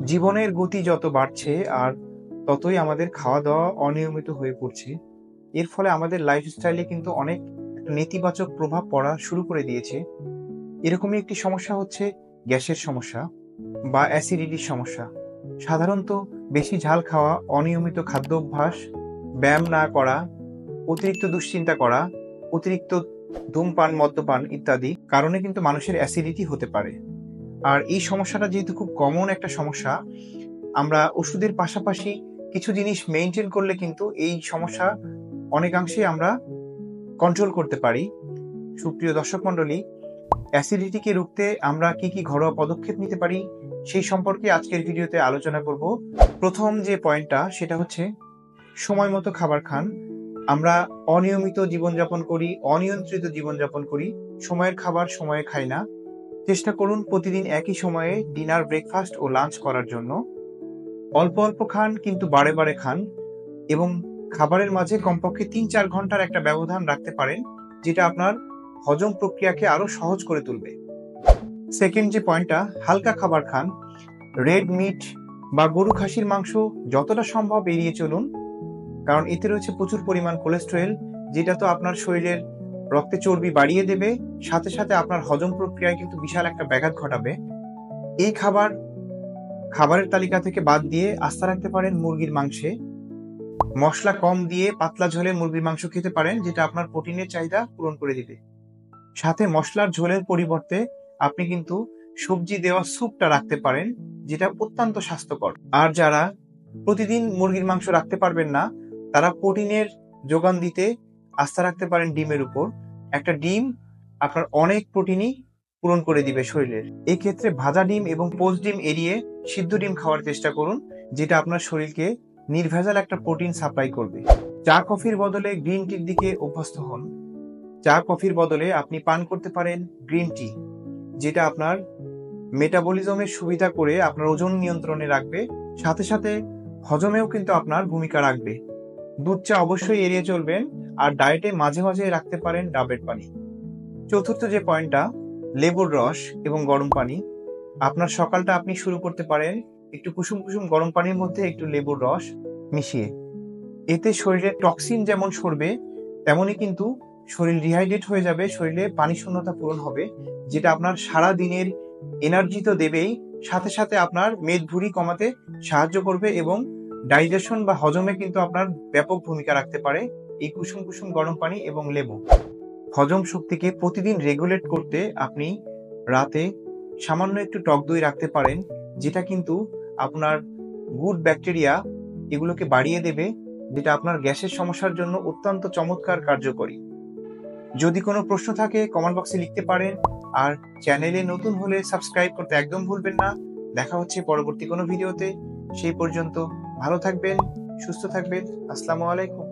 জীবনের গতি যত বাড়ছে আর ততই আমাদের খাওয়া-দাওয়া অনিয়মিত হয়ে পড়ছে। এর ফলে আমাদের লাইফস্টাইলে কিন্তু অনেক একটা নেতিবাচক প্রভাব পড়া শুরু করে দিয়েছে। এরকমই একটি সমস্যা হচ্ছে গ্যাসের সমস্যা বা অ্যাসিডিটির সমস্যা। সাধারণত বেশি ঝাল খাওয়া, অনিয়মিত খাদ্যাভ্যাস, ব্যায়াম না করা, অতিরিক্ত দুশ্চিন্তা করা, অতিরিক্ত ধূমপান, মদ্যপান ইত্যাদি কারণে কিন্তু মানুষের অ্যাসিডিটি হতে পারে। আর এই সমস্যাটা যেহেতু খুব কমন একটা সমস্যা, আমরা ওষুধের পাশাপাশি কিছু জিনিস মেইনটেইন করলে কিন্তু এই সমস্যা অনেকাংশেই আমরা কন্ট্রোল করতে পারি। সুপ্রিয় দর্শক মণ্ডলী, অ্যাসিডিটিকে রুখতে আমরা কি ঘরোয়া পদক্ষেপ নিতে পারি সেই সম্পর্কে আজকের ভিডিওতে আলোচনা করব। প্রথম যে পয়েন্টটা সেটা হচ্ছে সময় মতো খাবার খান। আমরা অনিয়মিত জীবনযাপন করি, অনিয়ন্ত্রিত জীবনযাপন করি, সময়ের খাবার সময়ে খাই না। চেষ্টা করুন প্রতিদিন একই সময়ে ডিনার, ব্রেকফাস্ট ও লাঞ্চ করার জন্য। অল্প অল্প খান কিন্তু বারে বারে খান এবং খাবারের মাঝে কমপক্ষে ৩-৪ ঘন্টার একটা ব্যবধান রাখতে পারেন, যেটা আপনার হজম প্রক্রিয়াকে আরো সহজ করে তুলবে। সেকেন্ড যে পয়েন্টটা, হালকা খাবার খান। রেড মিট বা গরু খাসির মাংস যতটা সম্ভব এড়িয়ে চলুন, কারণ এতে রয়েছে প্রচুর পরিমাণ কোলেস্টেরল, যেটা তো আপনার শরীরের রক্তে চর্বি বাড়িয়ে দেবে, সাথে সাথে আপনার হজম প্রক্রিয়ায় কিন্তু বিশাল একটা ব্যাঘাত ঘটাবে। এই খাবারের তালিকা থেকে বাদ দিয়ে আস্থা রাখতে পারেন মুরগির মাংসে। মশলা কম দিয়ে পাতলা ঝোলে মুরগির মাংস খেতে পারেন, যেটা আপনার প্রোটিনের চাহিদা পূরণ করে দিবে। সাথে মশলার ঝোলের পরিবর্তে আপনি কিন্তু সবজি দেওয়া স্যুপটা রাখতে পারেন, যেটা অত্যন্ত স্বাস্থ্যকর। আর যারা প্রতিদিন মুরগির মাংস রাখতে পারবেন না, তারা প্রোটিনের যোগান দিতে আস্থা রাখতে পারেন ডিমের উপর। একটা ডিম আপনার অনেক প্রোটিনই পূরণ করে দিবে শরীরের। এই ক্ষেত্রে ভাজা ডিম এবং পোচ ডিম এড়িয়ে সিদ্ধ ডিম খাওয়ার চেষ্টা করুন, যেটা আপনার শরীরকে নির্ভেজাল একটা প্রোটিন সাপ্লাই করবে। চা কফির বদলে গ্রিন টির দিকে অভ্যস্ত হন। চা কফির বদলে আপনি পান করতে পারেন গ্রিন টি, যেটা আপনার মেটাবলিজমের সুবিধা করে আপনার ওজন নিয়ন্ত্রণে রাখবে, সাথে সাথে হজমেও কিন্তু আপনার ভূমিকা রাখবে। দুধ চা অবশ্যই এড়িয়ে চলবেন, আর ডায়েটে মাঝে মাঝে রাখতে পারেন ডাবের পানি। চতুর্থ যে পয়েন্টটা, লেবুর রস এবং গরম পানি। আপনার সকালটা আপনি শুরু করতে পারেন একটু কুসুম কুসুম গরম পানির মধ্যে একটু লেবুর রস মিশিয়ে। এতে শরীরের টক্সিন যেমন সরবে, তেমনই কিন্তু শরীর রিহাইড্রেট হয়ে যাবে, শরীরে পানি শূন্যতা পূরণ হবে, যেটা আপনার সারা দিনের এনার্জি তো দেবেই, সাথে সাথে আপনার মেদভুঁড়ি কমাতে সাহায্য করবে এবং ডাইজেশন বা হজমে কিন্তু আপনার ব্যাপক ভূমিকা রাখতে পারে এই কুসুম কুসুম গরম পানি এবং লেবু। হজম শক্তিকে প্রতিদিন রেগুলেট করতে আপনি রাতে সামান্য একটু টক দই রাখতে পারেন, যেটা কিন্তু আপনার গুড ব্যাকটেরিয়া এগুলোকে বাড়িয়ে দেবে, যেটা আপনার গ্যাসের সমস্যার জন্য অত্যন্ত চমৎকার কার্যকরী। যদি কোনো প্রশ্ন থাকে কমেন্ট বক্সে লিখতে পারেন, আর চ্যানেলে নতুন হলে সাবস্ক্রাইব করতে একদম ভুলবেন না। দেখা হচ্ছে পরবর্তী কোনো ভিডিওতে। সেই পর্যন্ত ভালো থাকবেন, সুস্থ থাকবেন। আসসালামু আলাইকুম।